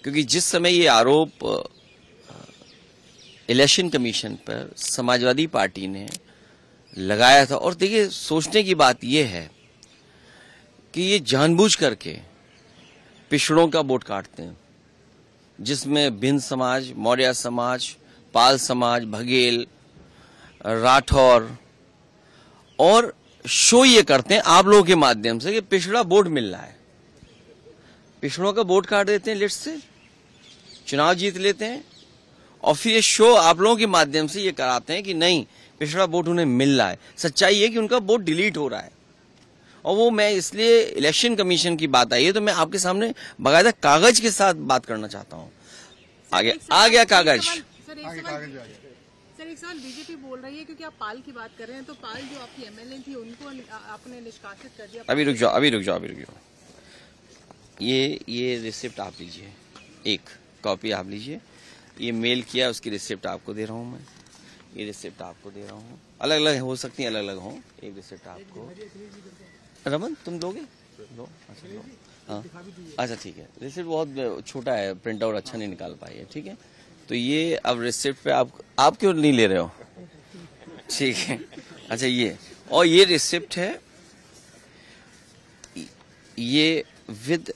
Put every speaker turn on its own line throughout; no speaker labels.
क्योंकि जिस समय ये आरोप इलेक्शन कमीशन पर समाजवादी पार्टी ने लगाया था, और देखिए सोचने की बात यह है कि ये जानबूझ करके पिछड़ों का वोट काटते हैं, जिसमें भिन्न समाज, मौर्य समाज, पाल समाज, बघेल, राठौर, और शो ये करते हैं आप लोगों के माध्यम से कि पिछड़ा वोट मिल रहा है, पिछड़ों का वोट काट देते हैं, लिस्ट से चुनाव जीत लेते हैं, और फिर ये शो आप लोगों के माध्यम से ये कराते हैं कि नहीं पिछड़ा वोट उन्हें मिल रहा है। सच्चाई है कि उनका वोट डिलीट हो रहा है। और वो मैं इसलिए इलेक्शन कमीशन की बात आई है तो मैं आपके सामने बाकायदा कागज के साथ बात करना चाहता हूँ। आगे आ गया कागज।
सर एक सवाल बीजेपी बोल रही है, क्योंकि आप पाल की बात कर रहे हैं, तो पाल जो आपकी एमएलए थी उनको आपने निष्कासित कर दिया।
अभी रुक जाओ। ये रिसिप्ट आप लीजिए, एक कॉपी आप लीजिए। ये मेल किया, उसकी रिसिप्ट आपको दे रहा हूँ मैं, ये रिसिप्ट आपको दे रहा हूँ। अलग अलग हो सकती है, अलग अलग हो। एक रिसिप्ट आपको, रमन तुम दोगे? लो, अच्छा लो। हाँ अच्छा ठीक है। रिसिप्ट बहुत छोटा है, प्रिंट आउट अच्छा नहीं निकाल पाई है, ठीक है। तो ये अब रिसिप्ट पे आप क्यों नहीं ले रहे हो? ठीक है, अच्छा ये, और ये रिसिप्ट है, ये विद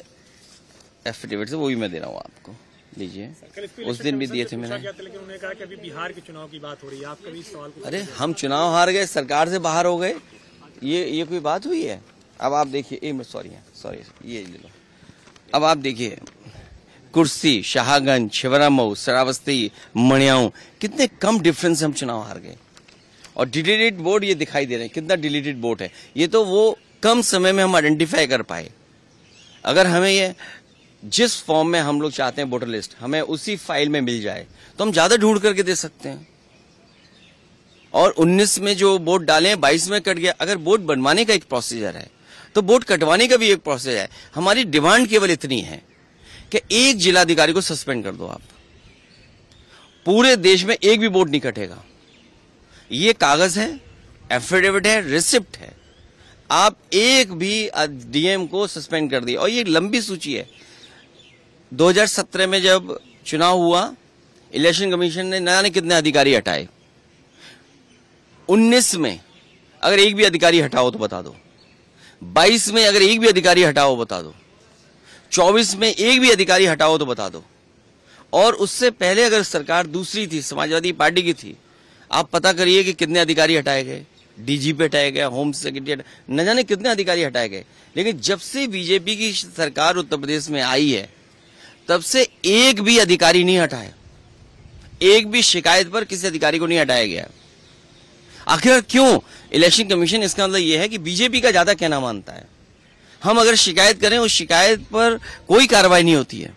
एफिडेविट से, वो भी मैं दे रहा हूँ आपको, लीजिए। उस दिन भी दिए थे मैंने,
लेकिन उन्होंने कहा कि अभी बिहार के चुनाव की बात हो रही है, आप कभी सवाल को।
अरे हम चुनाव हार गए, सरकार से बाहर हो गए, ये कोई बात हुई है? अब आप देखिए, सॉरी ये ले लो। अब आप देखिए, कुर्सी, शाहगंज, छिबरामऊ, श्रावस्ती, मणियाऊ, कितने कम डिफरेंस से हम चुनाव हार गए। और डिलीटेड वोट ये दिखाई दे रहे हैं, कितना डिलीटेड वोट है। ये तो वो कम समय में हम आइडेंटिफाई कर पाए। अगर हमें ये जिस फॉर्म में हम लोग चाहते हैं वोटर लिस्ट, हमें उसी फाइल में मिल जाए तो हम ज्यादा ढूंढ करके दे सकते हैं। और 19 में जो वोट डाले हैं 22 में कट गया। अगर वोट बनवाने का एक प्रोसीजर है तो वोट कटवाने का भी एक प्रोसीजर है। हमारी डिमांड केवल इतनी है कि एक जिलाधिकारी को सस्पेंड कर दो आप, पूरे देश में एक भी वोट नहीं कटेगा। ये कागज है, एफिडेविट है, रिसिप्ट है, आप एक भी डीएम को सस्पेंड कर दिए। और ये लंबी सूची है। 2017 में जब चुनाव हुआ, इलेक्शन कमीशन ने न जाने कितने अधिकारी हटाए। 19 में अगर एक भी अधिकारी हटाओ तो बता दो, 22 में अगर एक भी अधिकारी हटाओ बता दो, 24 में एक भी अधिकारी हटाओ तो बता दो। और उससे पहले अगर सरकार दूसरी थी, समाजवादी पार्टी की थी, आप पता करिए कि कितने अधिकारी हटाए गए। डीजीपी हटाया गया, होम सेक्रेटरी, न जाने कितने अधिकारी हटाए गए। लेकिन जब से बीजेपी की सरकार उत्तर प्रदेश में आई है, तब से एक भी अधिकारी नहीं हटाया, एक भी शिकायत पर किसी अधिकारी को नहीं हटाया गया। आखिर क्यों? इलेक्शन कमीशन, इसका मतलब यह है कि बीजेपी का ज्यादा कहना मानता है। हम अगर शिकायत करें, उस शिकायत पर कोई कार्रवाई नहीं होती है।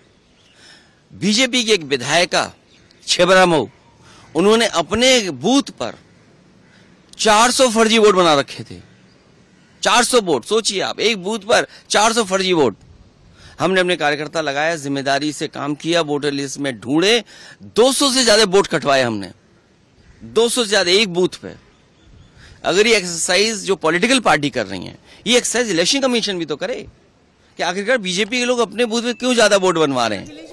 बीजेपी की एक विधायिका छिबरामऊ, उन्होंने अपने बूथ पर 400 फर्जी वोट बना रखे थे। 400 वोट, सोचिए आप, एक बूथ पर 400 फर्जी वोट। हमने अपने कार्यकर्ता लगाया, जिम्मेदारी से काम किया, वोटर लिस्ट में ढूंढे, 200 से ज्यादा वोट कटवाए हमने, 200 से ज्यादा एक बूथ पे। अगर ये एक्सरसाइज जो पॉलिटिकल पार्टी कर रही है, ये एक्सरसाइज इलेक्शन कमीशन भी तो करे कि आखिरकार बीजेपी के लोग अपने बूथ में क्यों ज्यादा वोट बनवा रहे हैं।